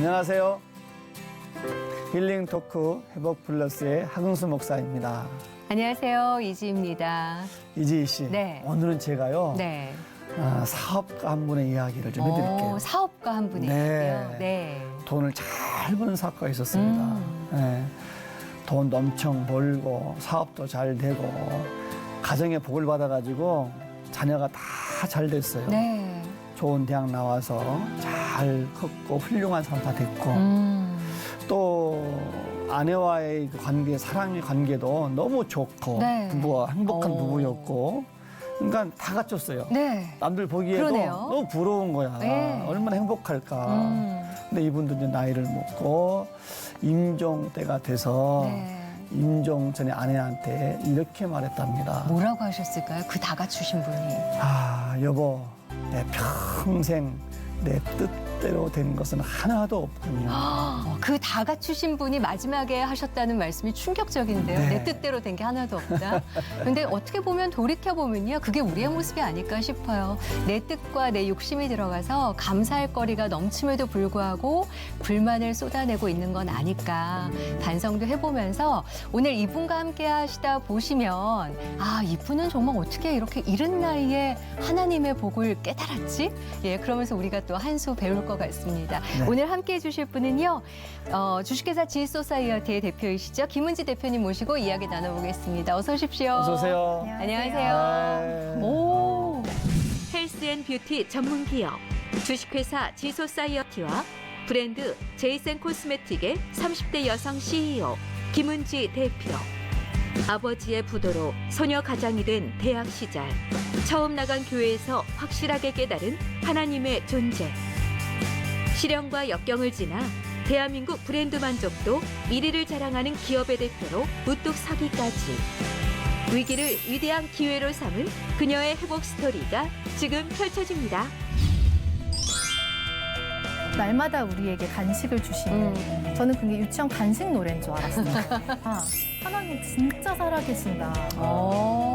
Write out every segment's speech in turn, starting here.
안녕하세요. 힐링 토크 회복 플러스의 하근수 목사입니다. 안녕하세요. 이지입니다. 이지희 씨, 네. 오늘은 제가요 네. 사업가 한 분의 이야기를 좀 해드릴게요. 사업가 한 분이 네. 있고요. 네. 돈을 잘 버는 사업가가 있었습니다. 네. 돈도 엄청 벌고 사업도 잘 되고 가정의 복을 받아가지고 자녀가 다 잘 됐어요. 네. 좋은 대학 나와서 잘 컸고 훌륭한 사람 다 됐고 또 아내와의 그 관계, 사랑의 관계도 너무 좋고 네. 부부와 행복한 오. 부부였고 그러니까 다 갖췄어요. 네. 남들 보기에도 그러네요. 너무 부러운 거야. 네. 얼마나 행복할까. 근데 이분도 이제 나이를 먹고 임종 때가 돼서 네. 임종 전에 아내한테 이렇게 말했답니다. 뭐라고 하셨을까요? 그 다 갖추신 분이. 아, 여보, 내 평생 내 뜻대로 된 것은 하나도 없군요. 그 다 갖추신 분이 마지막에 하셨다는 말씀이 충격적인데요. 네. 내 뜻대로 된 게 하나도 없다. 근데 어떻게 보면 돌이켜보면요. 그게 우리의 모습이 아닐까 싶어요. 내 뜻과 내 욕심이 들어가서 감사할 거리가 넘침에도 불구하고 불만을 쏟아내고 있는 건 아닐까 반성도 해보면서 오늘 이분과 함께 하시다 보시면 아, 이분은 정말 어떻게 이렇게 이른 나이에 하나님의 복을 깨달았지? 예, 그러면서 우리가 또 한 수 배울 것 같습니다. 네. 오늘 함께 해주실 분은요. 주식회사 지소사이어티의 대표이시죠. 김은지 대표님 모시고 이야기 나눠보겠습니다. 어서 오십시오. 어서 오세요. 안녕하세요. 네. 오. 헬스앤뷰티 전문 기업 주식회사 지소사이어티와 브랜드 제이센 코스메틱의 30대 여성 CEO 김은지 대표. 아버지의 부도로 소녀 가장이 된 대학 시절 처음 나간 교회에서 확실하게 깨달은 하나님의 존재. 시련과 역경을 지나 대한민국 브랜드 만족도 1위를 자랑하는 기업의 대표로 우뚝 서기까지. 위기를 위대한 기회로 삼은 그녀의 회복 스토리가 지금 펼쳐집니다. 날마다 우리에게 간식을 주시는 저는 그게 유치원 간식 노래인 줄 알았어요. 아, 하나님 진짜 살아계신다.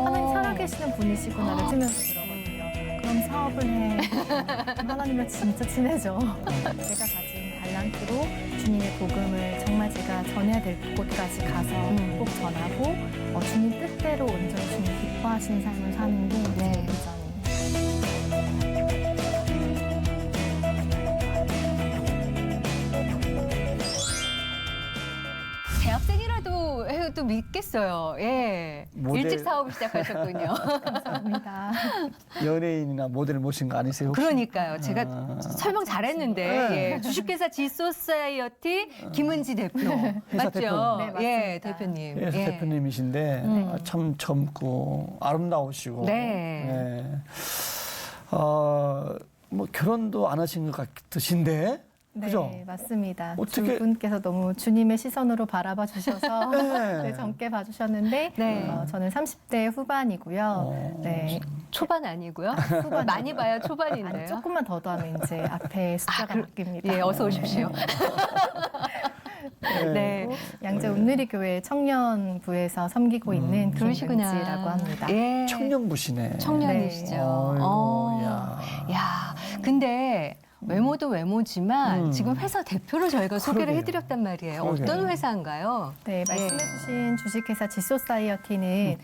하나님 살아계시는 분이시구나를 들으면서 들어거든요. 그럼 사업을 해. 그럼 하나님과 진짜 친해져. 제가 가진 달란트로 주님의 복음을 정말 제가 전해야 될 곳까지 가서 꼭 전하고 주님 뜻대로 온전히 주님 기뻐하시는 삶을 사는 게 네. 제 비전입니다. 대학생이라도 해도 믿겠어요. 예. 모델. 일찍 사업을 시작하셨군요. 감사합니다. 연예인이나 모델 모신 거 아니세요? 혹시? 그러니까요. 제가 설명 잘했는데 네. 예. 주식회사 지소사이어티 김은지 대표 회사 맞죠? 대표. 네, 맞습니다. 예, 대표님. 회사 예. 대표님이신데 참 젊고 아름다우시고 네. 예. 뭐 결혼도 안 하신 것 같으신데 그죠? 네, 맞습니다. 어떻게- 두 분께서 너무 주님의 시선으로 바라봐 주셔서 네. 네, 젊게 봐주셨는데 네. 저는 30대 후반이고요. 네, 초반 아니고요? 후반 많이 봐야 아니, 초반인데요. 조금만 더 더하면 이제 앞에 숫자가 바뀝니다. 예, 어서 오십시오. 네. 양재 온누리교회 청년부에서 섬기고 있는 그러시구나. 김은지라고 합니다. 예. 청년부시네. 청년이시죠. 아이고, 야, 근데 외모도 외모지만 지금 회사 대표로 저희가 소개를 그러게요. 해드렸단 말이에요. 그러게요. 어떤 회사인가요? 네, 말씀해주신 주식회사 지소사이어티는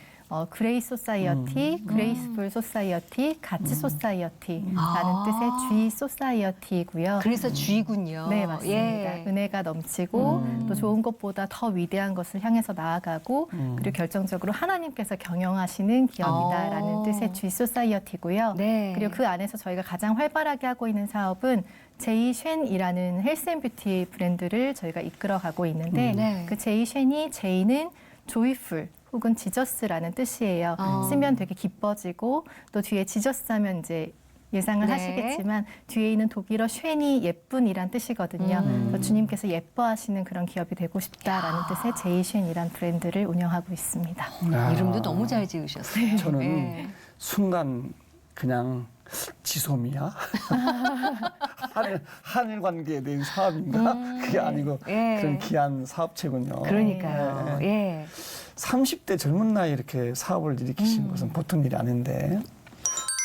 그레이 소사이어티, 그레이스풀 소사이어티, 가치 소사이어티라는 아. 뜻의 G 소사이어티이고요. 그래서 G군요. 네, 맞습니다. 예. 은혜가 넘치고 또 좋은 것보다 더 위대한 것을 향해서 나아가고 그리고 결정적으로 하나님께서 경영하시는 기업이다라는 뜻의 G 소사이어티고요. 네. 그리고 그 안에서 저희가 가장 활발하게 하고 있는 사업은 제이쉔이라는 헬스앤뷰티 브랜드를 저희가 이끌어가고 있는데 네. 그 제이쉔이 제이는 조이풀 혹은 지저스라는 뜻이에요. 쓰면 되게 기뻐지고 또 뒤에 지저스 하면 이제 예상을 네. 하시겠지만 뒤에 있는 독일어 쉔이 예쁜이란 뜻이거든요. 그래서 주님께서 예뻐하시는 그런 기업이 되고 싶다라는 뜻의 제이쉔이란 브랜드를 운영하고 있습니다. 아, 이름도 너무 잘 지으셨어요. 저는 예. 순간 그냥 지소미야? 한일 관계에 대한 사업인가? 그게 아니고 예. 그런 귀한 사업체군요. 그러니까요. 네. 예. 30대 젊은 나이에 이렇게 사업을 일으키신 것은 보통 일이 아닌데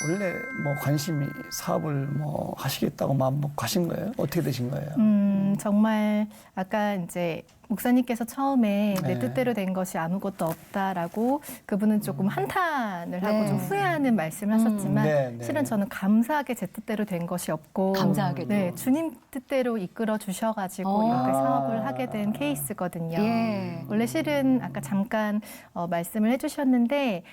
원래 뭐 관심이 사업을 뭐 하시겠다고 마음 먹고 하신 거예요? 어떻게 되신 거예요? 정말 아까 이제 목사님께서 처음에 내 네. 뜻대로 된 것이 아무것도 없다라고 그분은 조금 한탄을 하고 네. 좀 후회하는 말씀을 하셨지만 네, 네. 실은 저는 감사하게 제 뜻대로 된 것이 없고 감사하게도. 네, 주님 뜻대로 이끌어 주셔가지고 이렇게 사업을 하게 된 케이스거든요. 예. 원래 실은 아까 잠깐 말씀을 해주셨는데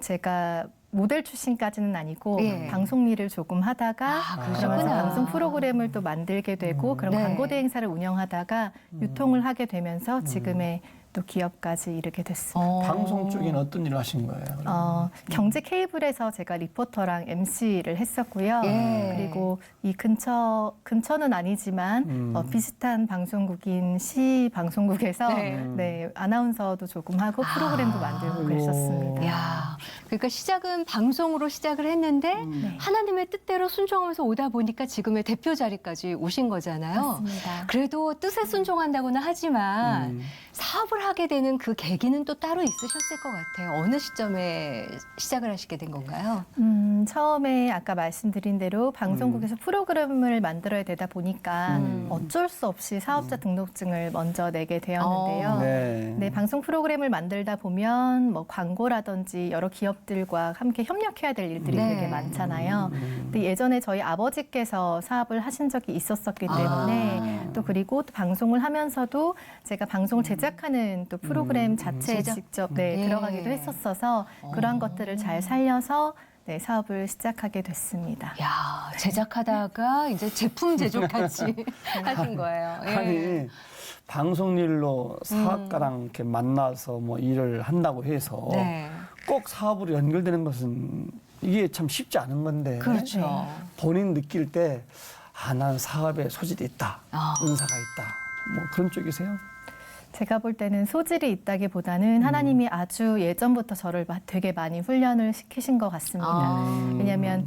제가 모델 출신까지는 아니고 예. 방송 일을 조금 하다가 그러면서 그러셨구나. 방송 프로그램을 또 만들게 되고 그런 네. 광고 대행사를 운영하다가 유통을 하게 되면서 지금의 또 기업까지 이르게 됐습니다. 방송 쪽에는 어떤 일을 하신 거예요? 그러면? 경제 케이블에서 제가 리포터랑 MC를 했었고요. 예. 그리고 이 근처는 아니지만 비슷한 방송국인 시 방송국에서 네. 네, 아나운서도 조금 하고 프로그램도 만들고 그랬었습니다. 야, 그러니까 시작은 방송으로 시작을 했는데 네. 하나님의 뜻대로 순종하면서 오다 보니까 지금의 대표 자리까지 오신 거잖아요. 맞습니다. 그래도 뜻에 순종한다고는 하지만 사업을 하게 되는 그 계기는 또 따로 있으셨을 것 같아요. 어느 시점에 시작을 하시게 된 건가요? 처음에 아까 말씀드린 대로 방송국에서 프로그램을 만들어야 되다 보니까 어쩔 수 없이 사업자 등록증을 먼저 내게 되었는데요. 네. 방송 프로그램을 만들다 보면 뭐 광고라든지 여러 기업들과 함께 협력해야 될 일들이 네. 되게 많잖아요. 근데 예전에 저희 아버지께서 사업을 하신 적이 있었었기 때문에 또 그리고 또 방송을 하면서도 제가 방송을 제작하는 또 프로그램 자체에 제작? 직접 예. 들어가기도 했었어서 그러한 것들을 잘 살려서 네, 사업을 시작하게 됐습니다. 야, 제작하다가 이제 제품 제조까지 하신 거예요. 예. 아니 방송 일로 사업가랑 이렇게 만나서 뭐 일을 한다고 해서 네. 꼭 사업으로 연결되는 것은 이게 참 쉽지 않은 건데 그렇죠. 본인 느낄 때 난 사업에 소질이 있다, 아. 은사가 있다, 뭐 그런 쪽이세요? 제가 볼 때는 소질이 있다기보다는 하나님이 아주 예전부터 저를 되게 많이 훈련을 시키신 것 같습니다. 왜냐하면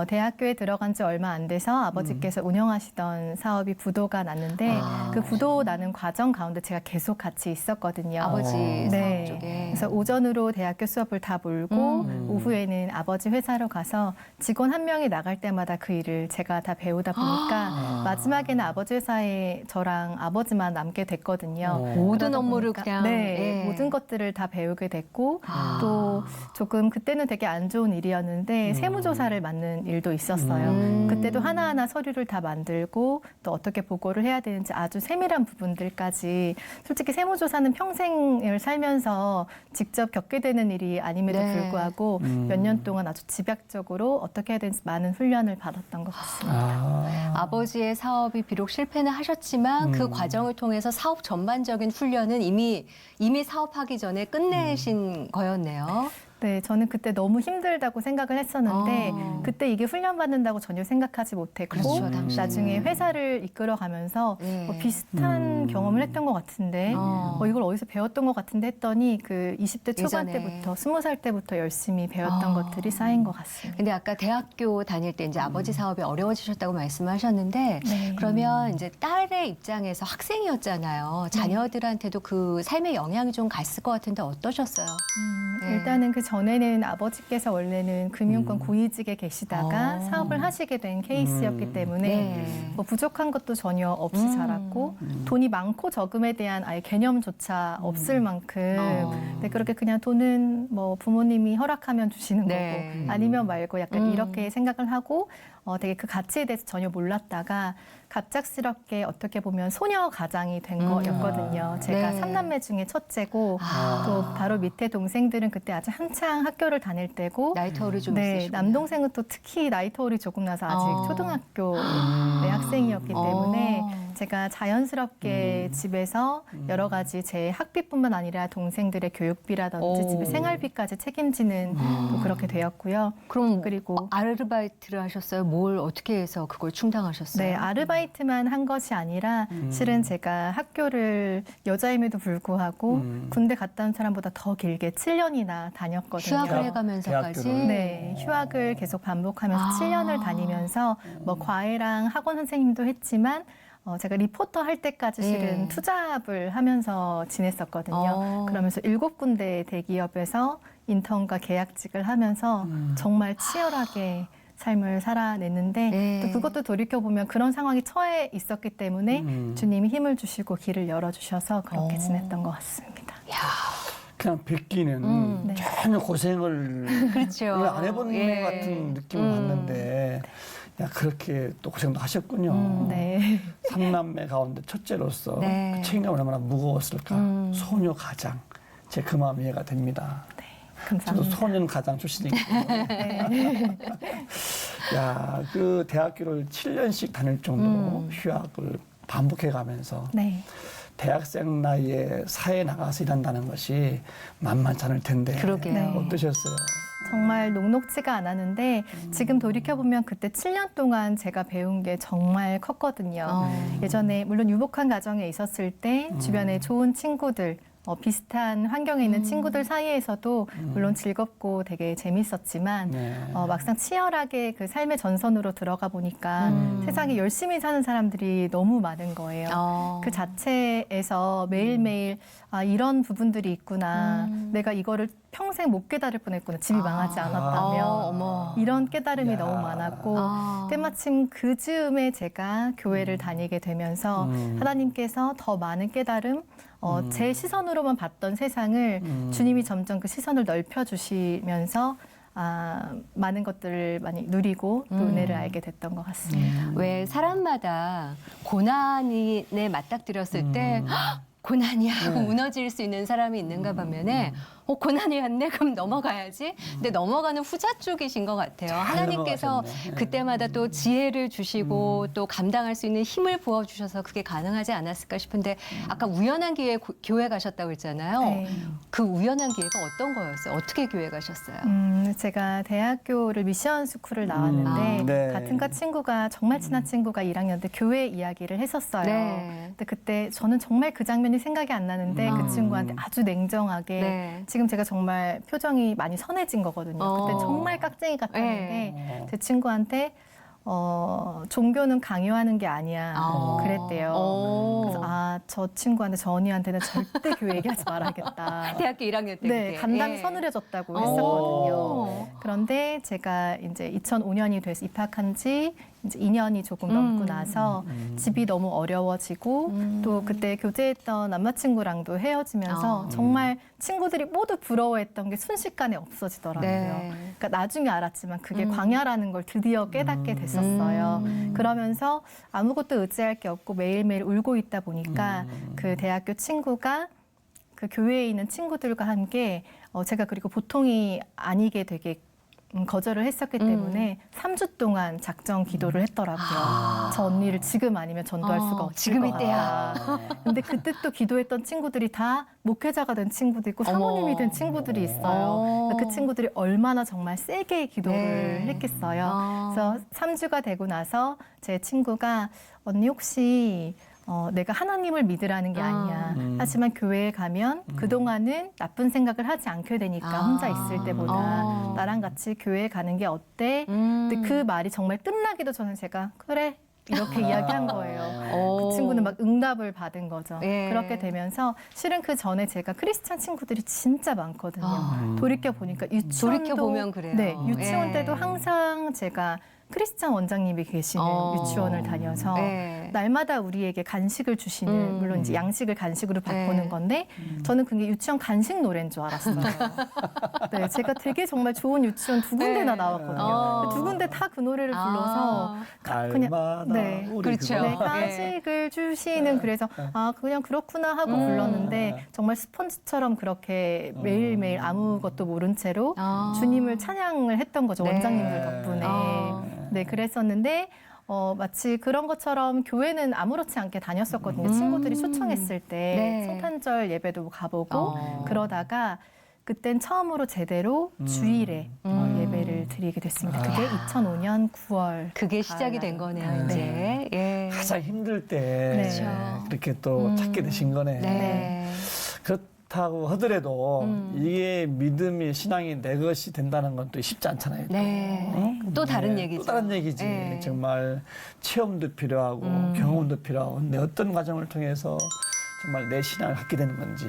대학교에 들어간 지 얼마 안 돼서 아버지께서 운영하시던 사업이 부도가 났는데 그 부도 나는 과정 가운데 제가 계속 같이 있었거든요. 아버지 네. 사업 쪽에. 그래서 오전으로 대학교 수업을 다 몰고 오후에는 아버지 회사로 가서 직원 한 명이 나갈 때마다 그 일을 제가 다 배우다 보니까 마지막에는 아버지 회사에 저랑 아버지만 남게 됐거든요. 모든 그러다 업무를 보니까 그냥 네, 예. 모든 것들을 다 배우게 됐고 또 조금 그때는 되게 안 좋은 일이었는데 세무조사를 맡는 일도 있었어요. 그때도 하나하나 서류를 다 만들고 또 어떻게 보고를 해야 되는지 아주 세밀한 부분들까지 솔직히 세무조사는 평생을 살면서 직접 겪게 되는 일이 아님에도 네. 불구하고 몇 년 동안 아주 집약적으로 어떻게 해야 되는지 많은 훈련을 받았던 것 같습니다. 아버지의 사업이 비록 실패는 하셨지만 그 과정을 통해서 사업 전반적인 훈련은 이미 사업하기 전에 끝내신 거였네요. 네, 저는 그때 너무 힘들다고 생각을 했었는데 그때 이게 훈련받는다고 전혀 생각하지 못했고 그렇죠, 당시에는. 나중에 회사를 이끌어가면서 네. 비슷한 경험을 했던 것 같은데 이걸 어디서 배웠던 것 같은데 했더니 그 20대 초반 예전에. 때부터 20살 때부터 열심히 배웠던 것들이 쌓인 것 같습니다. 근데 아까 대학교 다닐 때 이제 아버지 사업이 어려워지셨다고 말씀하셨는데 네. 그러면 이제 딸의 입장에서 학생이었잖아요. 자녀들한테도 그 삶의 영향이 좀 갔을 것 같은데 어떠셨어요? 네. 일단은 그 전에는 아버지께서 원래는 금융권 고위직에 계시다가 사업을 하시게 된 케이스였기 때문에 네. 뭐 부족한 것도 전혀 없이 자랐고 돈이 많고 적음에 대한 아예 개념조차 없을 만큼 네, 그렇게 그냥 돈은 뭐 부모님이 허락하면 주시는 네. 거고 아니면 말고 약간 이렇게 생각을 하고 되게 그 가치에 대해서 전혀 몰랐다가 갑작스럽게 어떻게 보면 소녀 가장이 된 거였거든요. 제가 네. 3남매 중에 첫째고 또 바로 밑에 동생들은 그때 아직 한창 학교를 다닐 때고 나이 터울이 좀 네, 있으시구나. 남동생은 또 특히 나이 터울이 조금 나서 아직 초등학교 네, 학생이었기 때문에 제가 자연스럽게 집에서 여러 가지 제 학비뿐만 아니라 동생들의 교육비라든지 집의 생활비까지 책임지는 또 그렇게 되었고요. 그럼 그리고 아르바이트를 하셨어요? 뭘 어떻게 해서 그걸 충당하셨어요? 네, 아르바이트만 한 것이 아니라 실은 제가 학교를 여자임에도 불구하고 군대 갔다 온 사람보다 더 길게 7년이나 다녔거든요. 휴학을 해가면서까지. 대학교를. 네, 휴학을 계속 반복하면서 7년을 다니면서 뭐 과외랑 학원 선생님도 했지만 제가 리포터 할 때까지 실은 네. 투잡을 하면서 지냈었거든요. 그러면서 7군데 대기업에서 인턴과 계약직을 하면서 정말 치열하게 삶을 살아냈는데 네. 또 그것도 돌이켜보면 그런 상황에 처해 있었기 때문에 주님이 힘을 주시고 길을 열어주셔서 그렇게 지냈던 것 같습니다. 그냥 뵙기는 네. 전혀 고생을 그렇죠. 안 해본 것 같은 느낌을 받는데 야, 그렇게 또 고생도 하셨군요. 네. 삼남매 가운데 첫째로서 네. 그 책임감이 얼마나 무거웠을까. 소녀 가장. 제 그 마음 이해가 됩니다. 저도 감사합니다. 소년 가장 출신이기 때문에. 네. 야, 그 대학교를 7년씩 다닐 정도로 휴학을 반복해 가면서 네. 대학생 나이에 사회에 나가서 일한다는 것이 만만치 않을 텐데. 그러게요. 네. 어떠셨어요? 정말 녹록지가 않았는데 지금 돌이켜보면 그때 7년 동안 제가 배운 게 정말 컸거든요. 예전에 물론 유복한 가정에 있었을 때 주변에 좋은 친구들, 비슷한 환경에 있는 친구들 사이에서도 물론 즐겁고 되게 재밌었지만 네. 막상 치열하게 그 삶의 전선으로 들어가 보니까 세상에 열심히 사는 사람들이 너무 많은 거예요. 그 자체에서 매일매일 이런 부분들이 있구나. 내가 이거를 평생 못 깨달을 뻔했구나. 집이 망하지 않았다면. 어머. 이런 깨달음이 야. 너무 많았고 아. 때마침 그 즈음에 제가 교회를 다니게 되면서 하나님께서 더 많은 깨달음, 제 시선으로만 봤던 세상을 주님이 점점 그 시선을 넓혀주시면서 많은 것들을 많이 누리고 또 은혜를 알게 됐던 것 같습니다. 왜 사람마다 고난에 맞닥뜨렸을 때 "헉, 고난이야 하고 무너질 수 있는 사람이 있는가 반면에 고난이 왔네 그럼 넘어가야지. 근데 넘어가는 후자 쪽이신 것 같아요. 하나님께서 넘어가셨네. 그때마다 또 지혜를 주시고 또 감당할 수 있는 힘을 부어주셔서 그게 가능하지 않았을까 싶은데 아까 우연한 기회에 교회 가셨다고 했잖아요. 네. 그 우연한 기회가 어떤 거였어요? 어떻게 교회 가셨어요? 제가 대학교를 미션 스쿨을 나왔는데 네. 같은 과 친구가 정말 친한 친구가 1학년 때 교회 이야기를 했었어요. 네. 근데 그때 저는 정말 그 장면이 생각이 안 나는데 그 친구한테 아주 냉정하게 네. 지금 제가 정말 표정이 많이 선해진 거거든요. 그때 정말 깍쟁이 같았는데 제 친구한테 종교는 강요하는 게 아니야 그랬대요. 그래서 저 친구한테 저 언니한테는 절대 교회 얘기하지 말아야겠다. 대학교 1학년 때 네, 그게. 감당이 예. 서늘해졌다고 오. 했었거든요. 그런데 제가 이제 2005년이 돼서 입학한 지 이제 2년이 조금 넘고 나서 집이 너무 어려워지고 또 그때 교제했던 남자친구랑도 헤어지면서 정말 친구들이 모두 부러워했던 게 순식간에 없어지더라고요. 네. 그러니까 나중에 알았지만 그게 광야라는 걸 드디어 깨닫게 됐었어요. 그러면서 아무것도 의지할 게 없고 매일매일 울고 있다 보니까 그 대학교 친구가 그 교회에 있는 친구들과 함께 제가 그리고 보통이 아니게 되게 거절을 했었기 때문에 3주 동안 작정 기도를 했더라고요. 저 언니를 지금 아니면 전도할 수가 없을 지금 것 이때야. 같다. 근데 그때 또 기도했던 친구들이 다 목회자가 된 친구도 있고 사모님이 된 친구들이 있어요. 그 친구들이 얼마나 정말 세게 기도를 네. 했겠어요. 그래서 3주가 되고 나서 제 친구가 언니 혹시 내가 하나님을 믿으라는 게 아니야. 하지만 교회에 가면 그동안은 나쁜 생각을 하지 않게 되니까 혼자 있을 때보다 나랑 같이 교회에 가는 게 어때? 근데 그 말이 정말 끝나기도 전에 제가 그래 이렇게 이야기한 거예요. 그 친구는 막 응답을 받은 거죠. 예. 그렇게 되면서 실은 그 전에 제가 크리스찬 친구들이 진짜 많거든요. 돌이켜 보니까 유치원도 돌이켜보면 그래요. 네, 유치원 예. 때도 항상 제가 크리스찬 원장님이 계시는 유치원을 다녀서 네. 날마다 우리에게 간식을 주시는 물론 이제 양식을 간식으로 바꾸는 네. 건데 저는 그게 유치원 간식 노래인 줄 알았어요. 네, 제가 되게 정말 좋은 유치원 두 군데나 네. 나왔거든요. 두 군데 다 그 노래를 불러서 날마다 네. 우리 그렇죠. 그거. 네, 간식을 주시는 그래서 그냥 그렇구나 하고 불렀는데 정말 스펀지처럼 그렇게 매일매일 아무것도 모른 채로 주님을 찬양을 했던 거죠. 네. 원장님들 덕분에. 네, 그랬었는데 마치 그런 것처럼 교회는 아무렇지 않게 다녔었거든요. 친구들이 초청했을 때 네. 성탄절 예배도 가보고 그러다가 그땐 처음으로 제대로 주일에 예배를 드리게 됐습니다. 그게 2005년 9월. 그게 시작이 된 거네요, 네. 이제. 예. 가장 힘들 때 네. 그렇게 또 찾게 되신 거네. 네. 그렇다고 하더라도 이게 믿음이 신앙이 내 것이 된다는 건 또 쉽지 않잖아요. 또. 네. 응? 또 다른 네, 얘기죠. 또 다른 얘기지. 네. 정말 체험도 필요하고 경험도 필요하고 근데 어떤 과정을 통해서 정말 내 신앙을 갖게 되는 건지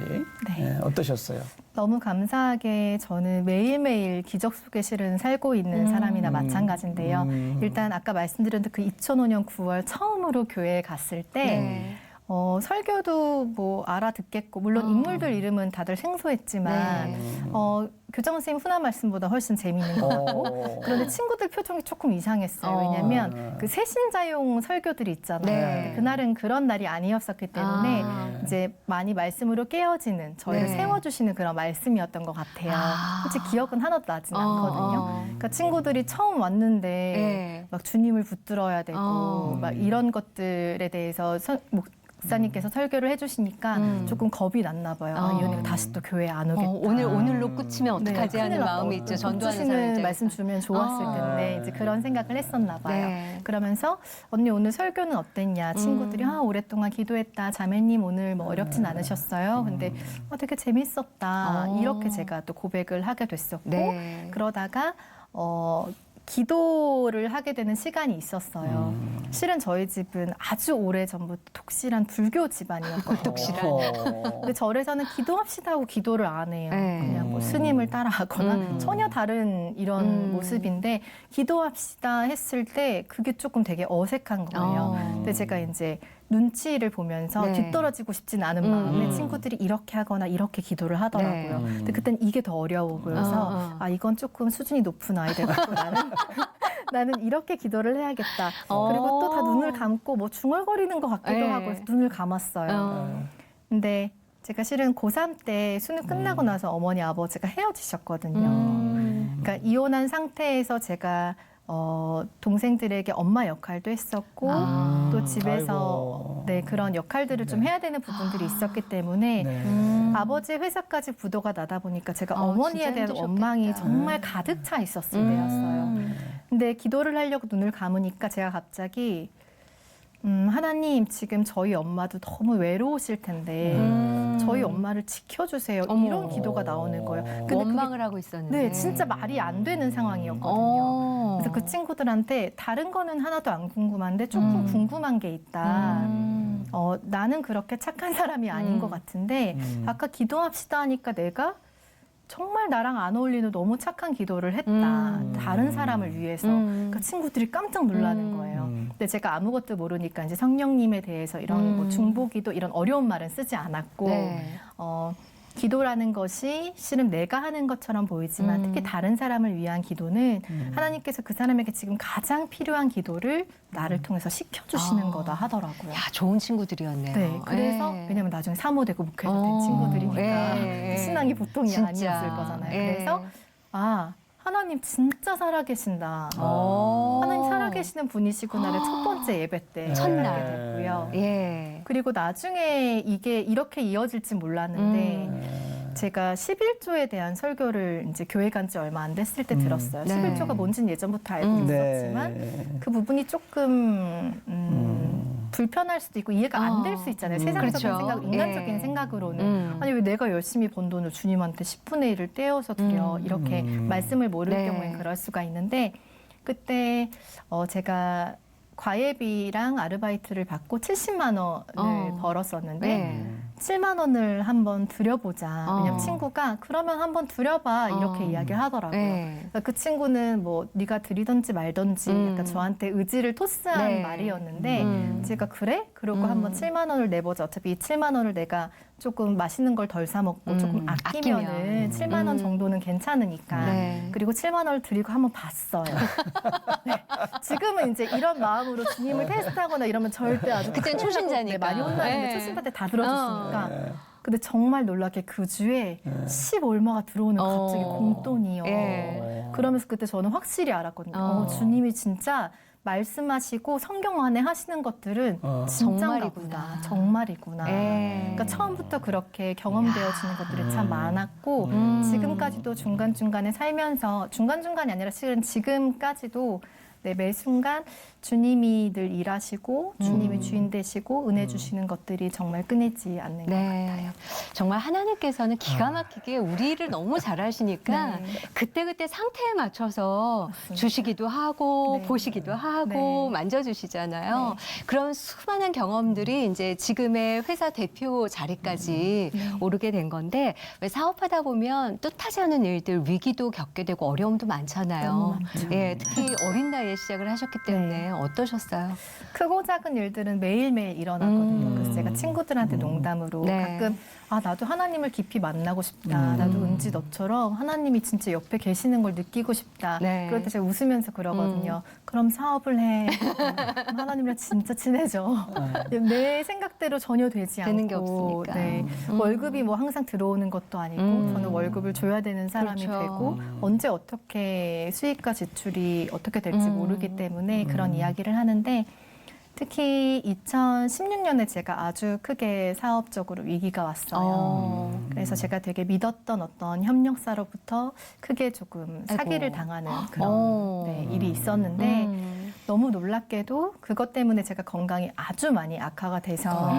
네. 어떠셨어요? 너무 감사하게 저는 매일매일 기적 속에 실은 살고 있는 사람이나 마찬가지인데요. 일단 아까 말씀드렸던 그 2005년 9월 처음으로 교회에 갔을 때 네. 설교도 뭐 알아듣겠고 물론 인물들 이름은 다들 생소했지만 네. 교장 선생님 훈한 말씀보다 훨씬 재미있는 것 같고 그런데 친구들 표정이 조금 이상했어요. 왜냐하면 그 새신자용 설교들이 있잖아요. 네. 근데 그날은 그런 날이 아니었었기 때문에 이제 많이 말씀으로 깨어지는 저희를 네. 세워주시는 그런 말씀이었던 것 같아요. 솔직히 기억은 하나도 나진 않거든요. 그러니까 친구들이 처음 왔는데 네. 막 주님을 붙들어야 되고 막 이런 것들에 대해서 목사님께서 설교를 해주시니까 조금 겁이 났나 봐요. 이 언니가 다시 또 교회 안 오겠다. 오늘로 끝이면 어떡하지 하는 마음이 있죠. 전도하는 사람 주시는 입장에서. 말씀 주면 좋았을 텐데 이제 그런 생각을 했었나 봐요. 네. 그러면서 언니 오늘 설교는 어땠냐? 친구들이 오랫동안 기도했다. 자매님 오늘 뭐 어렵진 않으셨어요? 근데 되게 재밌었다. 이렇게 제가 또 고백을 하게 됐었고 네. 그러다가 기도를 하게 되는 시간이 있었어요. 실은 저희 집은 아주 오래 전부터 독실한 불교 집안이었거든요. 독실한. 근데 절에서는 기도합시다 하고 기도를 안 해요. 네. 그냥 뭐 스님을 따라하거나 전혀 다른 이런 모습인데 기도합시다 했을 때 그게 조금 되게 어색한 거예요. 근데 제가 이제 눈치를 보면서 네. 뒤떨어지고 싶진 않은 마음에 친구들이 이렇게 하거나 이렇게 기도를 하더라고요. 네. 근데 그땐 이게 더 어려워 보여서 이건 조금 수준이 높은 아이들 같고 나는 이렇게 기도를 해야겠다. 그리고 또 다 눈을 감고 뭐 중얼거리는 것 같기도 네. 하고 해서 눈을 감았어요. 근데 제가 실은 고3 때 수능 끝나고 나서 어머니 아버지가 헤어지셨거든요. 그러니까 이혼한 상태에서 제가 동생들에게 엄마 역할도 했었고 또 집에서 아이고. 그런 역할들을 좀 해야 되는 부분들이 있었기 때문에 네. 아버지의 회사까지 부도가 나다 보니까 제가 진짜 어머니에 대한 힘드셨겠다. 원망이 정말 가득 차 있었을 때였어요. 근데 기도를 하려고 눈을 감으니까 제가 갑자기 하나님 지금 저희 엄마도 너무 외로우실 텐데 저희 엄마를 지켜주세요. 어머. 이런 기도가 나오는 거예요. 근데 원망을 하고 있었는데. 네, 진짜 말이 안 되는 상황이었거든요. 그래서 그 친구들한테 다른 거는 하나도 안 궁금한데 조금 궁금한 게 있다. 나는 그렇게 착한 사람이 아닌 것 같은데 아까 기도합시다 하니까 내가 정말 나랑 안 어울리는 너무 착한 기도를 했다. 다른 사람을 위해서. 그러니까 친구들이 깜짝 놀라는 거예요. 근데 제가 아무것도 모르니까 이제 성령님에 대해서 이런 뭐 중보기도 이런 어려운 말은 쓰지 않았고 네. 기도라는 것이 실은 내가 하는 것처럼 보이지만 특히 다른 사람을 위한 기도는 하나님께서 그 사람에게 지금 가장 필요한 기도를 나를 통해서 시켜주시는 거다 하더라고요. 야, 좋은 친구들이었네요. 네, 그래서 예. 왜냐면 나중에 사모되고 목회가 된 친구들이니까 예. 신앙이 보통이 진짜. 아니었을 거잖아요. 예. 그래서 하나님 진짜 살아계신다. 오. 하나님 살아계시는 분이시구나를 첫 번째 예배 때 첫날. 알게 됐고요. 예. 그리고 나중에 이게 이렇게 이어질지 몰랐는데 제가 11조에 대한 설교를 이제 교회 간 지 얼마 안 됐을 때 들었어요. 네. 11조가 뭔지는 예전부터 알고 있었지만 그 부분이 조금 불편할 수도 있고 이해가 안 될 수 있잖아요. 세상적인 그렇죠. 생각, 인간적인 예. 생각으로는 아니 왜 내가 열심히 번 돈을 주님한테 10분의 1을 떼어서 드려 이렇게 말씀을 모를 네. 경우엔 그럴 수가 있는데 그때 제가 과외비랑 아르바이트를 받고 70만 원을 벌었었는데 네. 7만 원을 한번 드려보자. 왜냐면 친구가 그러면 한번 드려봐 이렇게 이야기를 하더라고요. 네. 그러니까 그 친구는 뭐 네가 드리던지 말던지 약간 저한테 의지를 토스한 네. 말이었는데 제가 그래? 그러고 한번 7만 원을 내보자. 어차피 이 7만 원을 내가 조금 맛있는 걸 덜 사 먹고 조금 아끼면은 아끼면. 7만 원 정도는 괜찮으니까. 네. 그리고 7만 원을 드리고 한번 봤어요. 네. 지금은 이제 이런 마음으로 주님을 테스트하거나 이러면 절대 아주 그땐 초신자니까. 네, 많이 혼나는데 네. 초신자 때 다 들어주시니까. 근데 정말 놀랍게 그 주에 10 얼마가 들어오는 갑자기 공돈이요. 예. 그러면서 그때 저는 확실히 알았거든요. 주님이 진짜 말씀하시고 성경 안에 하시는 것들은 진짜인가 보다. 정말이구나. 예. 그러니까 처음부터 그렇게 경험되어지는 것들이 참 많았고 지금까지도 중간중간에 살면서 중간중간이 아니라 실은 지금까지도 네, 매 순간 주님이 늘 일하시고 주님이 주인 되시고 은혜 주시는 것들이 정말 끊이지 않는 것 같아요. 정말 하나님께서는 기가 막히게 우리를 너무 잘 아시니까 네. 그때그때 상태에 맞춰서 맞습니다. 주시기도 하고 네. 보시기도 하고 네. 만져주시잖아요. 네. 그런 수많은 경험들이 이제 지금의 회사 대표 자리까지 오르게 된 건데 왜 사업하다 보면 뜻하지 않은 일들, 위기도 겪게 되고 어려움도 많잖아요. 너무 많죠. 예, 특히 어린 나이에 시작을 하셨기 때문에 네. 어떠셨어요? 크고 작은 일들은 매일매일 일어났거든요. 그래서 제가 친구들한테 농담으로 네. 가끔 나도 하나님을 깊이 만나고 싶다. 나도 은지 너처럼 하나님이 진짜 옆에 계시는 걸 느끼고 싶다. 네. 그럴 때 제가 웃으면서 그러거든요. 그럼 사업을 해. 하나님이랑 진짜 친해져. 내 생각대로 전혀 되지 되는 않고. 게 없으니까. 네. 월급이 뭐 항상 들어오는 것도 아니고 저는 월급을 줘야 되는 사람이 그렇죠. 되고 언제 어떻게 수익과 지출이 어떻게 될지 모르기 때문에 그런 이야기를 하는데 특히 2016년에 제가 아주 크게 사업적으로 위기가 왔어요. 그래서 제가 되게 믿었던 어떤 협력사로부터 크게 조금 사기를 아이고. 당하는 어. 그런 네, 일이 있었는데 너무 놀랍게도 그것 때문에 제가 건강이 아주 많이 악화가 돼서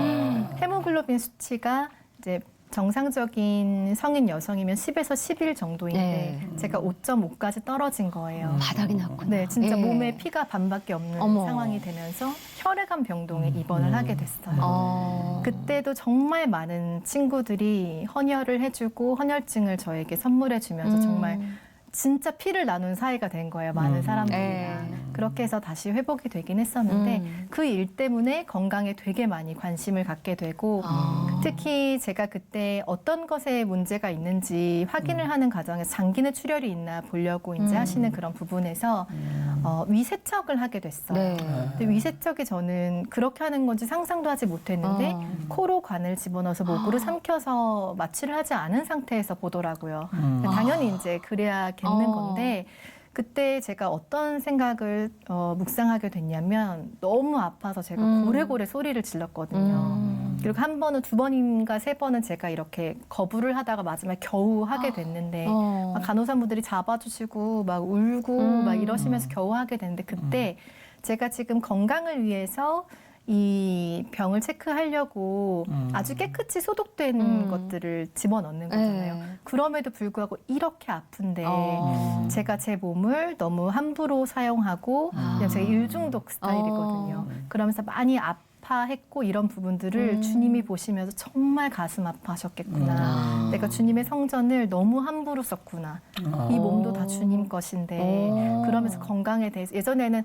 헤모글로빈 수치가 이제 정상적인 성인 여성이면 10에서 11 정도인데 제가 5.5까지 떨어진 거예요. 바닥이 났구나. 네, 진짜 예. 몸에 피가 반밖에 없는 어머. 상황이 되면서 혈액암 병동에 입원을 하게 됐어요. 그때도 정말 많은 친구들이 헌혈을 해주고 헌혈증을 저에게 선물해 주면서 정말 진짜 피를 나눈 사이가 된 거예요. 많은 사람들이랑. 그렇게 해서 다시 회복이 되긴 했었는데 그 일 때문에 건강에 되게 많이 관심을 갖게 되고 특히 제가 그때 어떤 것에 문제가 있는지 확인을 하는 과정에서 장기 내 출혈이 있나 보려고 이제 하시는 그런 부분에서 위세척을 하게 됐어요. 네. 근데 위세척이 저는 그렇게 하는 건지 상상도 하지 못했는데 코로 관을 집어넣어서 목으로 삼켜서 마취를 하지 않은 상태에서 보더라고요. 당연히 이제 그래야겠는 건데 그때 제가 어떤 생각을 묵상하게 됐냐면 너무 아파서 제가 고래고래 소리를 질렀거든요. 그리고 한 번은 두 번인가 세 번은 제가 이렇게 거부를 하다가 마지막에 겨우 하게 됐는데 막 간호사분들이 잡아주시고 막 울고 막 이러시면서 겨우 하게 됐는데 그때 제가 지금 건강을 위해서 이 병을 체크하려고 아주 깨끗이 소독된 것들을 집어넣는 거잖아요. 네. 그럼에도 불구하고 이렇게 아픈데 제가 제 몸을 너무 함부로 사용하고 그냥 제가 일중독 스타일이거든요. 그러면서 많이 아파했고 이런 부분들을 주님이 보시면서 정말 가슴 아파하셨겠구나. 내가 주님의 성전을 너무 함부로 썼구나. 이 몸도 다 주님 것인데 그러면서 건강에 대해서 예전에는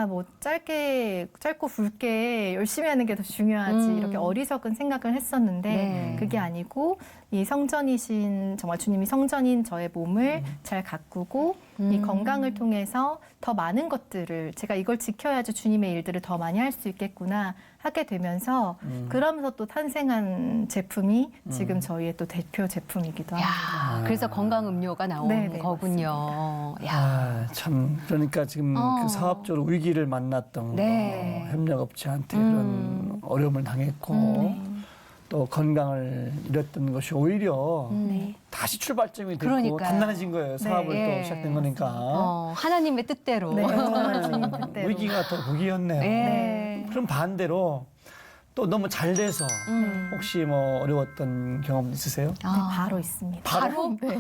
뭐 짧고 굵게 열심히 하는 게 더 중요하지 이렇게 어리석은 생각을 했었는데 네. 그게 아니고 이 성전이신 정말 주님이 성전인 저의 몸을 잘 가꾸고 이 건강을 통해서 더 많은 것들을 제가 이걸 지켜야지 주님의 일들을 더 많이 할 수 있겠구나 하게 되면서 그러면서 또 탄생한 제품이 지금 저희의 또 대표 제품이기도 합니다. 야, 그래서 건강 음료가 나온 네, 네, 거군요. 야. 참 그러니까 지금 그 사업적으로 위기를 만났던 네. 거, 협력업체한테 그런 어려움을 당했고 또 건강을 잃었던 것이 오히려 다시 출발점이 됐고 그러니까요. 단단해진 거예요. 사업을 예. 또 시작된 거니까. 하나님의 뜻대로. 네, 정말 주님 뜻대로. 위기가 더 복이었네요. 네. 그럼 반대로 또 너무 잘 돼서 혹시 뭐 어려웠던 경험 있으세요? 네, 바로 있습니다. 바로? 네.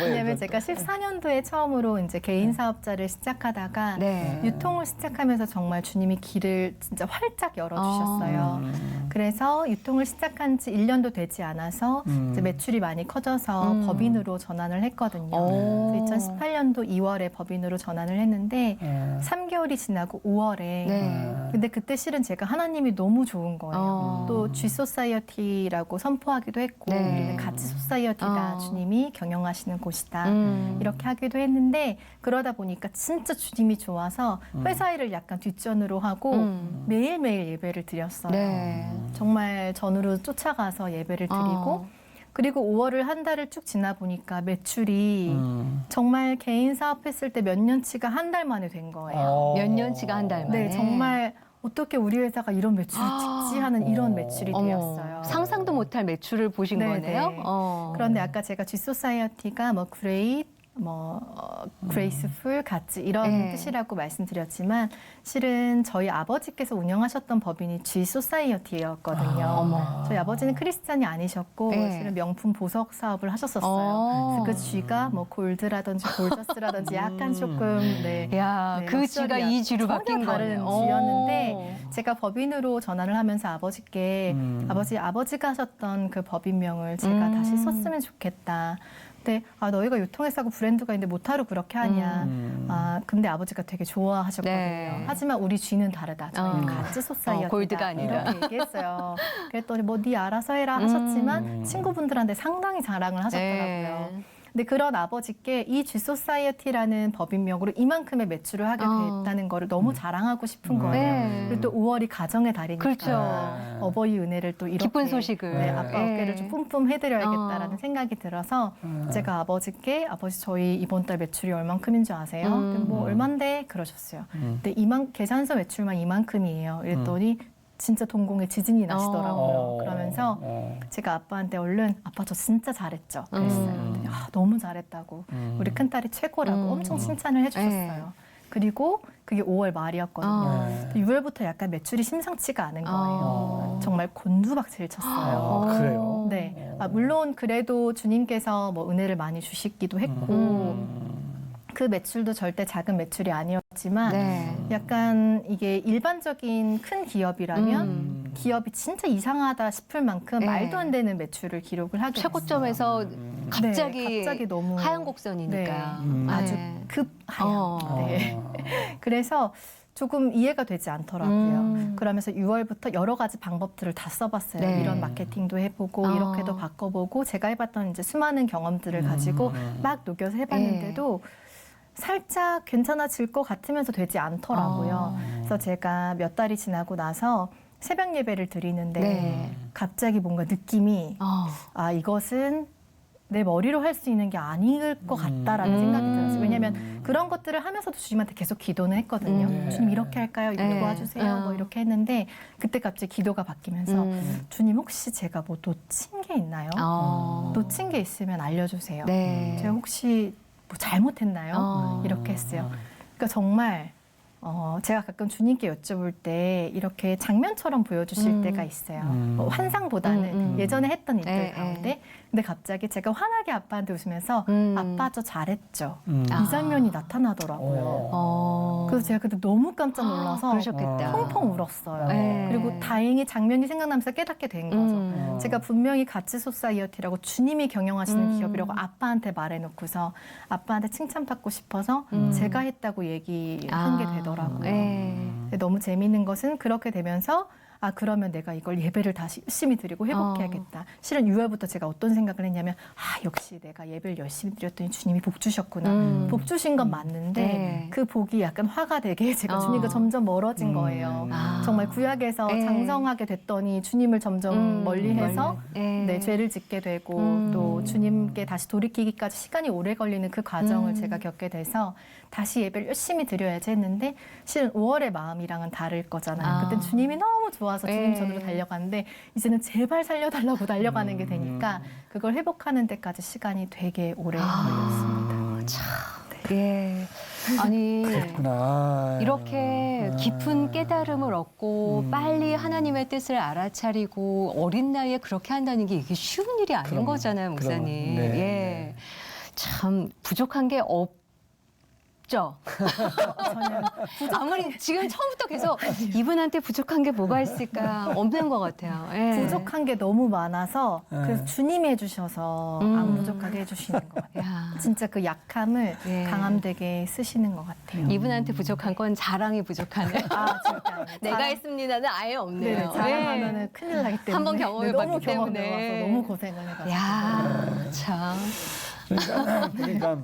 왜냐면 제가 14년도에 처음으로 이제 개인 사업자를 시작하다가 네. 유통을 시작하면서 정말 주님이 길을 진짜 활짝 열어주셨어요. 그래서 유통을 시작한 지 1년도 되지 않아서 이제 매출이 많이 커져서 법인으로 전환을 했거든요. 그래서 2018년도 2월에 법인으로 전환을 했는데 3개월이 지나고 5월에 네. 근데 그때 실은 제가 하나님이 너무 좋은 거예요. 또 G소사이어티라고 선포하기도 했고 네. 우리는 가치 소사이어티다. 주님이 경영하시는 곳이다. 이렇게 하기도 했는데 그러다 보니까 진짜 주님이 좋아서 회사 일을 약간 뒷전으로 하고 매일매일 예배를 드렸어요. 네. 정말 전으로 쫓아가서 예배를 드리고 그리고 5월을 한 달을 쭉 지나 보니까 매출이 정말 개인 사업했을 때 몇 년치가 한 달 만에 된 거예요. 몇 년치가 한 달 만에. 네, 정말 어떻게 우리 회사가 이런 매출을 찍지 하는 이런 매출이 되었어요. 상상도 못할 매출을 보신 네, 거네요. 네. 그런데 아까 제가 G소사이어티가 뭐 그레이트, graceful, 같이 이런 네. 뜻이라고 말씀드렸지만 실은 저희 아버지께서 운영하셨던 법인이 G 소사이어티였거든요. 어머. 저희 아버지는 크리스찬이 아니셨고 네. 실은 명품 보석 사업을 하셨었어요. 그래서 그 G가 뭐 골드라든지 골저스라든지 약간 조금 야, 네, 그 G가 럭셔리한 이 G로 전혀 바뀐 다른 거네요. G였는데 제가 법인으로 전환을 하면서 아버지께 아버지가 하셨던 그 법인명을 제가 다시 썼으면 좋겠다. 근데 너희가 유통회사고 브랜드가 있는데 못하러 그렇게 하냐. 근데 아버지가 되게 좋아하셨거든요. 네. 하지만 우리 G는 다르다. 저희는 가츠 소사이어티다. 골드가 아니라. 이렇게 얘기했어요. 그랬더니 뭐 네 알아서 해라 하셨지만 친구분들한테 상당히 자랑을 하셨더라고요. 네. 근데 그런 아버지께 이 G 소사이어티라는 법인명으로 이만큼의 매출을 하게 됐다는 거를 너무 자랑하고 싶은 거예요. 네. 그리고 또 5월이 가정의 달이니까 그렇죠. 어버이 은혜를 또 이렇게 기쁜 소식을. 네, 아빠 네. 어깨를 좀 뿜뿜 해드려야겠다라는 생각이 들어서 제가 아버지께 아버지 저희 이번 달 매출이 얼만큼인 줄 아세요? 뭐 얼만데 그러셨어요. 근데 계산서 매출만 이만큼이에요. 이랬더니 진짜 동공에 지진이 나시더라고요. 그러면서 제가 아빠한테 얼른 아빠 저 진짜 잘했죠. 그랬어요. 근데 너무 잘했다고. 우리 큰딸이 최고라고 엄청 칭찬을 해주셨어요. 그리고 그게 5월 말이었거든요. 6월부터 약간 매출이 심상치가 않은 거예요. 정말 곤두박질 쳤어요. 그래요? 네. 물론 그래도 주님께서 뭐 은혜를 많이 주시기도 했고 그 매출도 절대 작은 매출이 아니었지만 네. 약간 이게 일반적인 큰 기업이라면 기업이 진짜 이상하다 싶을 만큼 네. 말도 안 되는 매출을 기록을 하게 최고점에서 갑자기, 네, 갑자기 너무 하얀 곡선이니까. 네, 아주 네. 급하여. 네. 그래서 조금 이해가 되지 않더라고요. 그러면서 6월부터 여러 가지 방법들을 다 써봤어요. 네. 이런 마케팅도 해보고 이렇게도 바꿔보고 제가 해봤던 이제 수많은 경험들을 가지고 막 녹여서 해봤는데도 살짝 괜찮아질 것 같으면서 되지 않더라고요. 그래서 제가 몇 달이 지나고 나서 새벽 예배를 드리는데 네. 갑자기 뭔가 느낌이 이것은 내 머리로 할 수 있는 게 아닐 것 같다라는 생각이 들었어요. 왜냐하면 그런 것들을 하면서도 주님한테 계속 기도는 했거든요. 주님 이렇게 할까요? 이렇게 도와주세요. 뭐 이렇게 했는데 그때 갑자기 기도가 바뀌면서 주님 혹시 제가 뭐 놓친 게 있나요? 놓친 게 있으면 알려주세요. 네. 제가 혹시 뭐 잘못했나요? 이렇게 했어요. 그러니까 정말 제가 가끔 주님께 여쭤볼 때 이렇게 장면처럼 보여주실 때가 있어요. 뭐 환상보다는 예전에 했던 일들 네, 가운데. 근데 갑자기 제가 환하게 아빠한테 웃으면서 아빠 저 잘했죠. 이 장면이 나타나더라고요. 그래서 제가 그때 너무 깜짝 놀라서 그러셨겠다. 펑펑 울었어요. 네. 그리고 다행히 장면이 생각나면서 깨닫게 된 거죠. 제가 분명히 가치 소사이어티라고 주님이 경영하시는 기업이라고 아빠한테 말해놓고서 아빠한테 칭찬받고 싶어서 제가 했다고 얘기한 게 되더라고요. 네. 너무 재미있는 것은 그렇게 되면서 그러면 내가 이걸 예배를 다시 열심히 드리고 회복해야겠다. 실은 6월부터 제가 어떤 생각을 했냐면 역시 내가 예배를 열심히 드렸더니 주님이 복 주셨구나. 복 주신 건 맞는데 네. 그 복이 약간 화가 되게 제가 주님과 점점 멀어진 거예요. 정말 구약에서 장성하게 됐더니 주님을 점점 멀리해서 네, 죄를 짓게 되고 또 주님께 다시 돌이키기까지 시간이 오래 걸리는 그 과정을 제가 겪게 돼서 다시 예배를 열심히 드려야지 했는데 실은 5월의 마음이랑은 다를 거잖아요. 그때 주님이 너무 좋아서 주님 전으로 달려가는데 이제는 제발 살려달라고 달려가는 게 되니까 그걸 회복하는 데까지 시간이 되게 오래 걸렸습니다. 참. 예. 아니. 그랬구나. 이렇게 깊은 깨달음을 얻고 빨리 하나님의 뜻을 알아차리고 어린 나이에 그렇게 한다는 게 이게 쉬운 일이 아닌 그럼, 거잖아요, 목사님. 네, 예. 네. 참 부족한 게 없죠. 아무리 지금 처음부터 계속 이분한테 부족한 게 뭐가 있을까 없는 것 같아요. 예. 부족한 게 너무 많아서 그래서 주님이 해주셔서 안 부족하게 해주시는 것 같아요. 야. 진짜 그 약함을 예. 강함되게 쓰시는 것 같아요. 이분한테 부족한 건 자랑이 부족하네. 진짜. 내가 했습니다는 아예 없네요. 네, 자랑하면 큰일 나기 때문에. 한번 경험해봤기 너무 경험해 때문에. 와서 너무 고생을 해가지고. 야, 참. 그러니까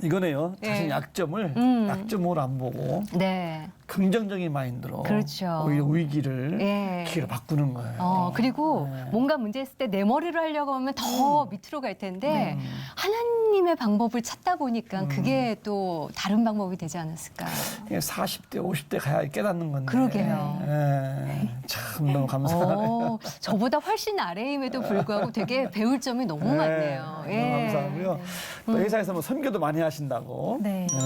이거네요. 자신 예. 약점을 약점으로 안 보고 네. 긍정적인 마인드로 그렇죠. 오히려 위기를 예. 기회로 바꾸는 거예요. 그리고 네. 뭔가 문제 있을 때 내 머리로 하려고 하면 더 밑으로 갈 텐데 하나님의 방법을 찾다 보니까 그게 또 다른 방법이 되지 않았을까. 이게 40대, 50대 가야 깨닫는 건데. 그러게요. 예, 참 너무 감사하네요. 저보다 훨씬 아래임에도 불구하고 되게 배울 점이 너무 많네요. 너무 예. 감사하고요. 또 회사에서 뭐 선교도 많이 하신다고. 네. 예.